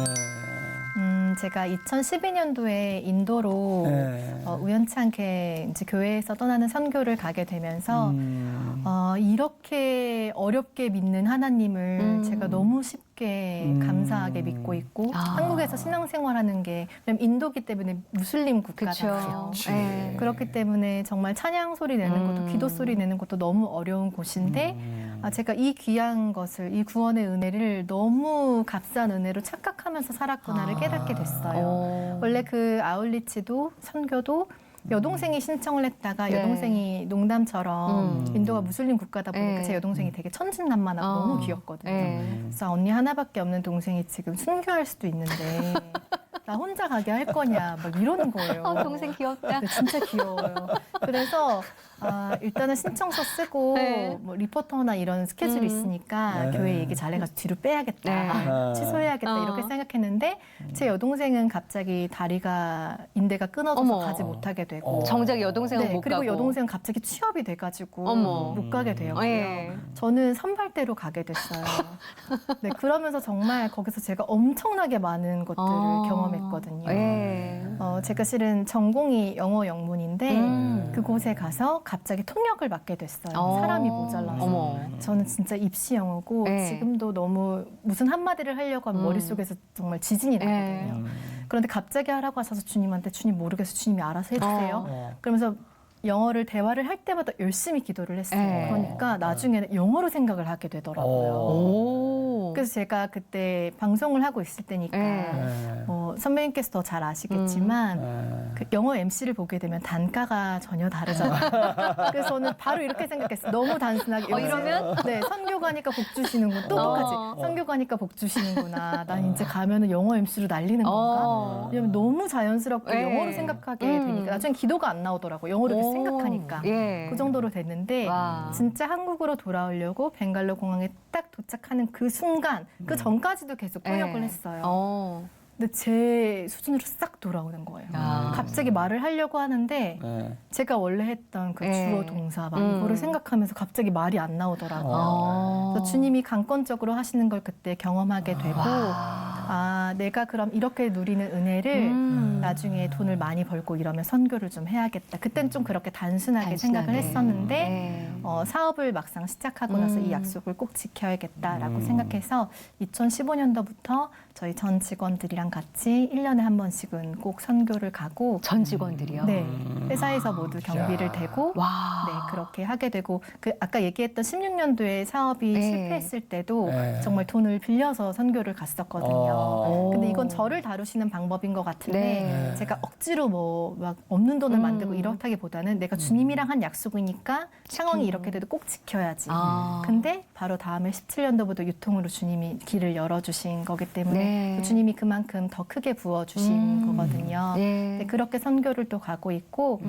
제가 2012년도에 인도로 네. 우연치 않게 이제 교회에서 떠나는 선교를 가게 되면서 음. 이렇게 어렵게 믿는 하나님을 제가 너무 쉽게 감사하게 믿고 있고 한국에서 신앙생활하는 게 왜냐면 인도기 때문에 무슬림 국가잖아요. 그렇죠. 예. 그렇기 때문에 정말 찬양 소리 내는 것도 기도 소리 내는 것도 너무 어려운 곳인데 제가 이 귀한 것을 이 구원의 은혜를 너무 값싼 은혜로 착각하면서 살았구나를 깨닫게 됐어요. 원래 그 아울리치도 선교도 여동생이 신청을 했다가 네. 여동생이 농담처럼 인도가 무슬림 국가다 보니까 네. 제 여동생이 되게 천진난만하고 너무 귀엽거든요. 네. 그래서 언니 하나밖에 없는 동생이 지금 순교할 수도 있는데 나 혼자 가게 할 거냐 막 이러는 거예요. 동생 귀엽다. 네, 진짜 귀여워요. 그래서 일단은 신청서 쓰고 네. 뭐 리포터나 이런 스케줄이 있으니까 네. 교회 얘기 잘해가지고 뒤로 빼야겠다, 네. 취소해야겠다 이렇게 생각했는데 제 여동생은 갑자기 다리가 인대가 끊어져서 어머. 가지 못하게 되고 정작 여동생은 네, 못 그리고 가고. 여동생은 갑자기 취업이 돼가지고 어머. 못 가게 돼요. 예. 저는 선발대로 가게 됐어요. 네, 그러면서 정말 거기서 제가 엄청나게 많은 것들을 경험했거든요. 예. 제가 실은 전공이 영어 영문인데 그곳에 가서 갑자기 통역을 맡게 됐어요. 사람이 모자라서. 어머. 저는 진짜 입시 영어고 네. 지금도 너무 무슨 한마디를 하려고 하면 머릿속에서 정말 지진이 나거든요. 그런데 갑자기 하라고 하셔서 주님한테 주님 모르겠어. 주님이 알아서 해주세요. 그러면서 영어를 대화를 할 때마다 열심히 기도를 했어요. 네. 그러니까 나중에는 영어로 생각을 하게 되더라고요. 오. 그래서 제가 그때 방송을 하고 있을 때니까 네. 선배님께서 더 잘 아시겠지만 네. 그 영어 MC를 보게 되면 단가가 전혀 다르잖아요. 그래서 저는 바로 이렇게 생각했어요. 너무 단순하게 이러면? 네, 선교 가니까 복 주시는구나. 또 똑같이 선교 가니까 복 주시는구나. 난 이제 가면은 영어 MC로 날리는 건가? 왜냐면 너무 자연스럽게 네. 영어로 생각하게 되니까 나중에 기도가 안 나오더라고요. 영어로 이렇게 생각하니까. 예. 그 정도로 됐는데 와. 진짜 한국으로 돌아오려고 벵갈로 공항에 딱 도착하는 그 순간 그 전까지도 계속 통역을 네. 했어요. 근데 제 수준으로 싹 돌아오는 거예요. 야. 갑자기 말을 하려고 하는데 네. 제가 원래 했던 그 네. 주어 동사 막 이거를 생각하면서 갑자기 말이 안 나오더라고요. 그래서 주님이 강권적으로 하시는 걸 그때 경험하게 되고 내가 그럼 이렇게 누리는 은혜를 나중에 돈을 많이 벌고 이러면 선교를 좀 해야겠다. 그때는 좀 그렇게 단순하게 생각을 했었는데 네. 사업을 막상 시작하고 나서 이 약속을 꼭 지켜야겠다라고 생각해서 2015년도부터 저희 전 직원들이랑 같이 1년에 한 번씩은 꼭 선교를 가고 전 직원들이요? 네, 회사에서 모두 경비를 야. 대고 와. 네, 그렇게 하게 되고 그 아까 얘기했던 16년도에 사업이 네. 실패했을 때도 네. 정말 돈을 빌려서 선교를 갔었거든요. 근데 이건 저를 다루시는 방법인 것 같은데 네. 제가 억지로 뭐 막 없는 돈을 만들고 이렇다기보다는 내가 주님이랑 한 약속이니까 상황이 이렇게 돼도 꼭 지켜야지. 근데 바로 다음에 17년도부터 유통으로 주님이 길을 열어주신 거기 때문에 네. 또 주님이 그만큼 더 크게 부어주신 거거든요. 네. 네, 그렇게 선교를 또 가고 있고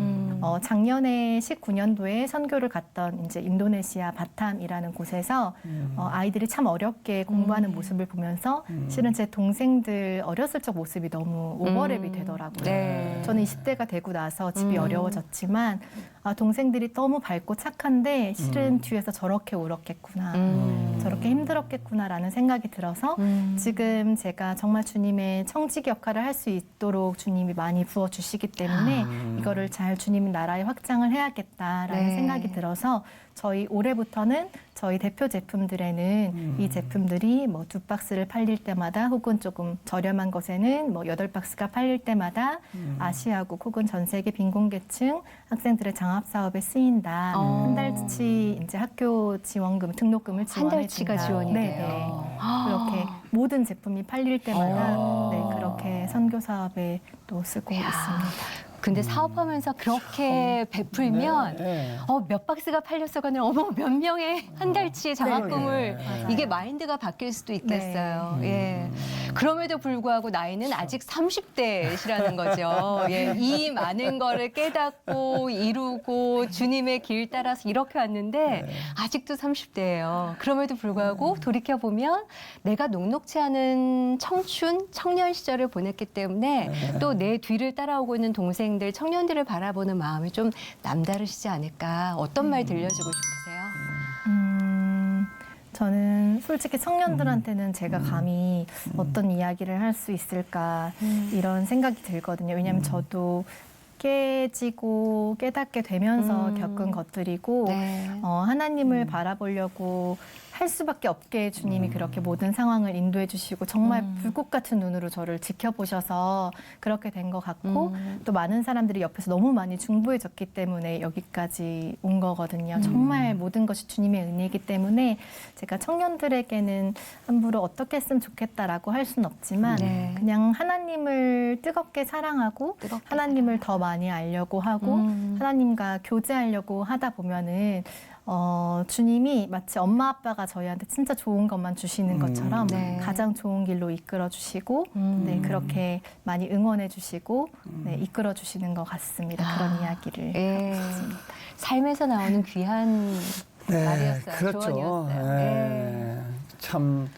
작년에 19년도에 선교를 갔던 이제 인도네시아 바탐이라는 곳에서 아이들이 참 어렵게 공부하는 모습을 보면서 실은 제 동생들 어렸을 적 모습이 너무 오버랩이 되더라고요. 네. 저는 20대가 되고 나서 집이 어려워졌지만 동생들이 너무 밝고 착한데 실은 뒤에서 저렇게 울었겠구나. 저렇게 힘들었겠구나라는 생각이 들어서 지금 제가 정말 주님의 청지기 역할을 할 수 있도록 주님이 많이 부어주시기 때문에 이거를 잘 주님 나라에 확장을 해야겠다라는 네. 생각이 들어서 저희 올해부터는 저희 대표 제품들에는 이 제품들이 뭐 2박스를 팔릴 때마다 혹은 조금 저렴한 것에는 뭐 8박스가 팔릴 때마다 아시아국 혹은 전 세계 빈곤계층 학생들의 장학 사업에 쓰인다. 한 달치 이제 학교 지원금 등록금을 한 지원해 달치가 준다. 지원이 네, 돼요. 네. 그렇게 모든 제품이 팔릴 때마다 네, 그렇게 선교 사업에 또 쓰고 있습니다. 근데 사업하면서 그렇게 베풀면 네. 몇 박스가 팔렸어가 아니라 어머 몇 명의 한 달치 장학금을 그러게. 이게 마인드가 바뀔 수도 있겠어요. 예. 그럼에도 불구하고 나이는 아직 30대시라는 거죠. 예, 이 많은 거를 깨닫고 이루고 주님의 길 따라서 이렇게 왔는데 아직도 30대예요. 그럼에도 불구하고 돌이켜보면 내가 녹록치 않은 청춘, 청년 시절을 보냈기 때문에 또 내 뒤를 따라오고 있는 동생들, 청년들을 바라보는 마음이 좀 남다르시지 않을까. 어떤 말 들려주고 싶으세요? 저는 솔직히 청년들한테는 제가 감히 어떤 이야기를 할 수 있을까 이런 생각이 들거든요. 왜냐하면 저도 깨지고 깨닫게 되면서 겪은 것들이고 네. 하나님을 바라보려고 할 수밖에 없게 주님이 그렇게 모든 상황을 인도해 주시고 정말 불꽃 같은 눈으로 저를 지켜보셔서 그렇게 된 것 같고 또 많은 사람들이 옆에서 너무 많이 중보해 줬기 때문에 여기까지 온 거거든요. 정말 모든 것이 주님의 은혜이기 때문에 제가 청년들에게는 함부로 어떻게 했으면 좋겠다라고 할 수는 없지만 네. 그냥 하나님을 뜨겁게 사랑하고 뜨겁게 하나님을 더 많이 알려고 하고 하나님과 교제하려고 하다 보면은 주님이 마치 엄마 아빠가 저희한테 진짜 좋은 것만 주시는 것처럼 네. 가장 좋은 길로 이끌어 주시고 네, 그렇게 많이 응원해 주시고 네, 이끌어 주시는 것 같습니다. 그런 이야기를 예. 하고 있습니다. 삶에서 나오는 귀한 말이었어요. 그렇죠. 조언이었어요. 네. 참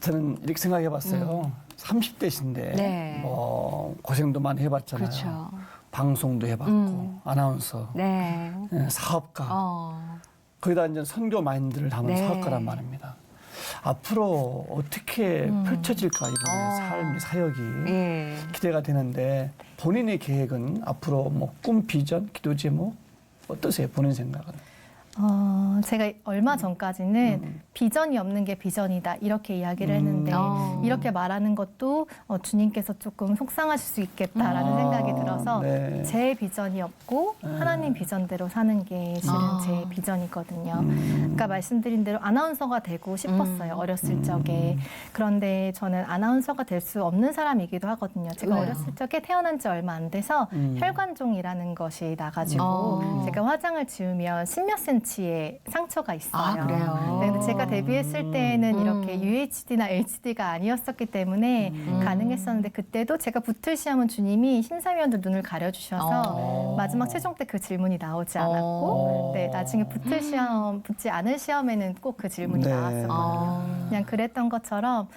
저는 이렇게 생각해봤어요. 30대신데 네. 뭐 고생도 많이 해봤잖아요. 그렇죠. 방송도 해봤고 아나운서, 네. 사업가. 거기다 이제 선교 마인드를 담은 네. 사업가란 말입니다. 앞으로 어떻게 펼쳐질까 이번에 삶의 사역이 예. 기대가 되는데 본인의 계획은 앞으로 뭐 꿈, 비전, 기도 제목 어떠세요? 본인 생각은? 제가 얼마 전까지는 비전이 없는 게 비전이다 이렇게 이야기를 했는데 이렇게 말하는 것도 주님께서 조금 속상하실 수 있겠다라는 생각이 들어서 네. 제 비전이 없고 하나님 비전대로 사는 게 실은 제 비전이거든요. 아까 말씀드린 대로 아나운서가 되고 싶었어요. 어렸을 적에. 그런데 저는 아나운서가 될 수 없는 사람이기도 하거든요. 제가 왜요? 어렸을 적에 태어난 지 얼마 안 돼서 혈관종이라는 것이 나가지고 제가 화장을 지우면 10몇 센치의 상처가 있어요. 아, 그래요? 네, 근데 제가 데뷔했을 때는 이렇게 UHD나 HD가 아니었었기 때문에 가능했었는데 그때도 제가 붙을 시험은 주님이 심사위원들 눈을 가려주셔서 마지막 최종 때 그 질문이 나오지 않았고 네, 나중에 붙을 시험, 붙지 않을 시험에는 꼭 그 질문이 네. 나왔었거든요. 그냥 그랬던 것처럼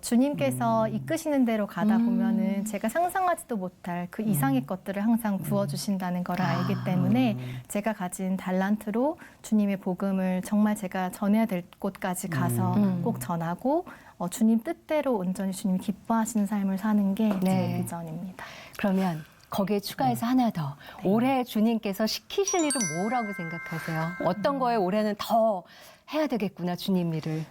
주님께서 이끄시는 대로 가다 보면은 제가 상상하지도 못할 그 이상의 것들을 항상 부어주신다는 걸 알기 때문에 제가 가진 달란트로 주님의 복음을 정말 제가 전해야 될 곳까지 가서 꼭 전하고 주님 뜻대로 온전히 주님이 기뻐하시는 삶을 사는 게 제 네. 비전입니다. 그러면 거기에 추가해서 하나 더. 올해 주님께서 시키실 일은 뭐라고 생각하세요? 어떤 거에 올해는 더 해야 되겠구나, 주님 일을.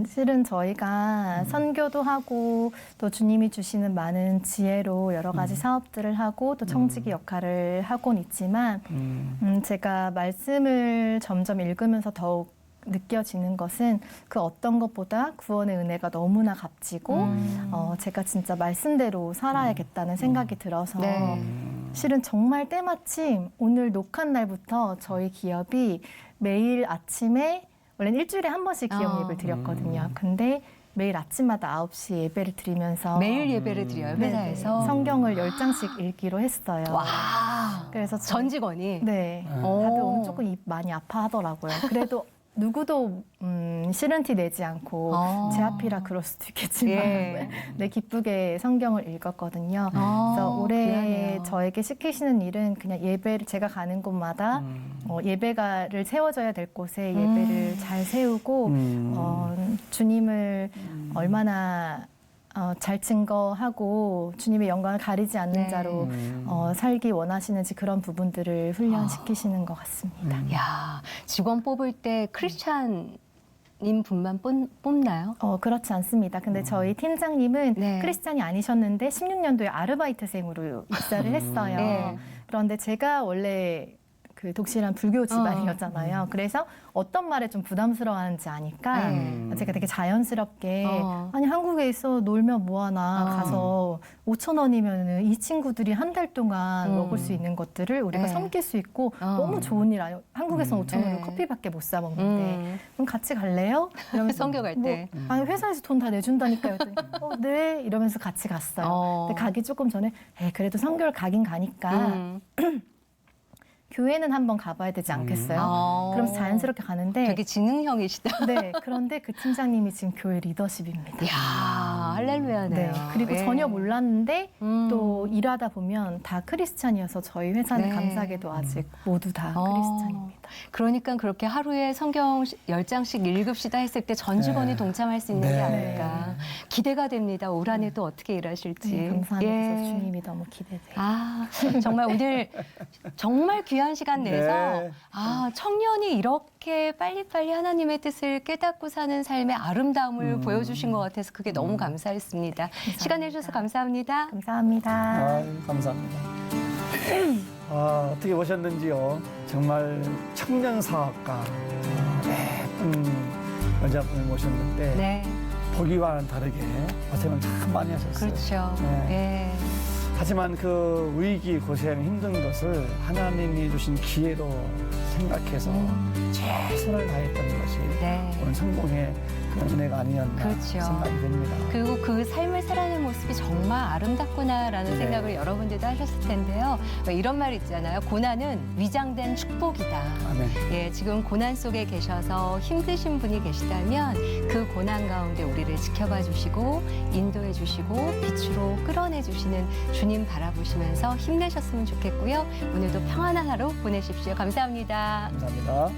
실은 저희가 선교도 하고 또 주님이 주시는 많은 지혜로 여러 가지 사업들을 하고 또 청지기 역할을 하곤 있지만 제가 말씀을 점점 읽으면서 더욱 느껴지는 것은 그 어떤 것보다 구원의 은혜가 너무나 값지고 제가 진짜 말씀대로 살아야겠다는 생각이 들어서 네. 실은 정말 때마침 오늘 녹화 날부터 저희 기업이 매일 아침에 원래는 일주일에 한 번씩 기업 예배를 드렸거든요. 근데 매일 아침마다 9시 예배를 드리면서 매일 예배를 드려요, 회사에서. 성경을 10장씩 읽기로 했어요. 와. 그래서 전 직원이. 네. 다들 오늘 조금 입 많이 아파하더라고요. 그래도 누구도 싫은 티 내지 않고 제 앞이라 그럴 수도 있겠지만 예. 네, 기쁘게 성경을 읽었거든요. 그래서 올해 귀하네요. 저에게 시키시는 일은 그냥 예배를 제가 가는 곳마다 예배가를 세워져야 될 곳에 예배를 잘 세우고 주님을 얼마나 잘 증거하고 주님의 영광을 가리지 않는 네. 자로 살기 원하시는지 그런 부분들을 훈련시키시는 것 같습니다. 야, 직원 뽑을 때 크리스찬님 분만 뽑나요? 그렇지 않습니다. 근데 저희 팀장님은 네. 크리스찬이 아니셨는데 16년도에 아르바이트생으로 입사를 했어요. 네. 그런데 제가 원래 그 독실한 불교 집안이었잖아요. 그래서 어떤 말에 좀 부담스러워하는지 아니까 제가 되게 자연스럽게 아니 한국에 있어 놀면 뭐하나 가서 5,000원이면 이 친구들이 한 달 동안 먹을 수 있는 것들을 우리가 네. 섬길 수 있고 너무 좋은 일 아니에요. 한국에서는 5,000원으로 네. 커피밖에 못 사 먹는데 그럼 같이 갈래요? 이러면서 성교 갈 때. 아니 회사에서 돈 다 내준다니까요. 그랬더니 네 이러면서 같이 갔어요. 근데 가기 조금 전에 그래도 성교를 가긴 가니까 교회는 한번 가봐야 되지 않겠어요? 그러면서 자연스럽게 가는데 되게 지능형이시다. 네, 그런데 그 팀장님이 지금 교회 리더십입니다. 이야, 할렐루야네요. 네, 그리고 예. 전혀 몰랐는데 또 일하다 보면 다 크리스찬이어서 저희 회사는 네. 감사하게도 아직 모두 다 어. 크리스찬입니다. 그러니까 그렇게 하루에 성경 10장씩 읽읍시다 했을 때 전 직원이 네. 동참할 수 있는 네. 게 아닐까. 기대가 됩니다. 올 한해 또 어떻게 일하실지. 네, 감사합니다. 예. 그래서 주님이 너무 기대돼요. 아, 정말 오늘 정말 귀한 시간 내서 네. 청년이 이렇게 빨리빨리 하나님의 뜻을 깨닫고 사는 삶의 아름다움을 보여주신 것 같아서 그게 너무 감사했습니다. 시간 내주셔서 감사합니다. 감사합니다. 감사합니다. 어떻게 보셨는지요? 정말 청년 사업가 예쁜 여자분을 모셨는데 네, 보기와는 다르게 고생을 참 많이 하셨어요. 그렇죠. 네. 예. 하지만 그 위기, 고생, 힘든 것을 하나님이 주신 기회로 생각해서 최선을 다했던 것이 네. 오늘 성공의 그런 은혜가 아니었나 그렇죠. 생각이 됩니다. 그리고 그 삶을 살아가는 모습이 정말 아름답구나라는 네. 생각을 여러분들도 하셨을 텐데요. 왜 이런 말 있잖아요. 고난은 위장된 축복이다. 아멘. 예, 지금 고난 속에 계셔서 힘드신 분이 계시다면 그 고난 가운데 우리를 지켜봐 주시고 인도해 주시고 빛으로 끌어내 주시는 주님 바라보시면서 힘내셨으면 좋겠고요. 오늘도 평안한 하루 보내십시오. 감사합니다. 감사합니다.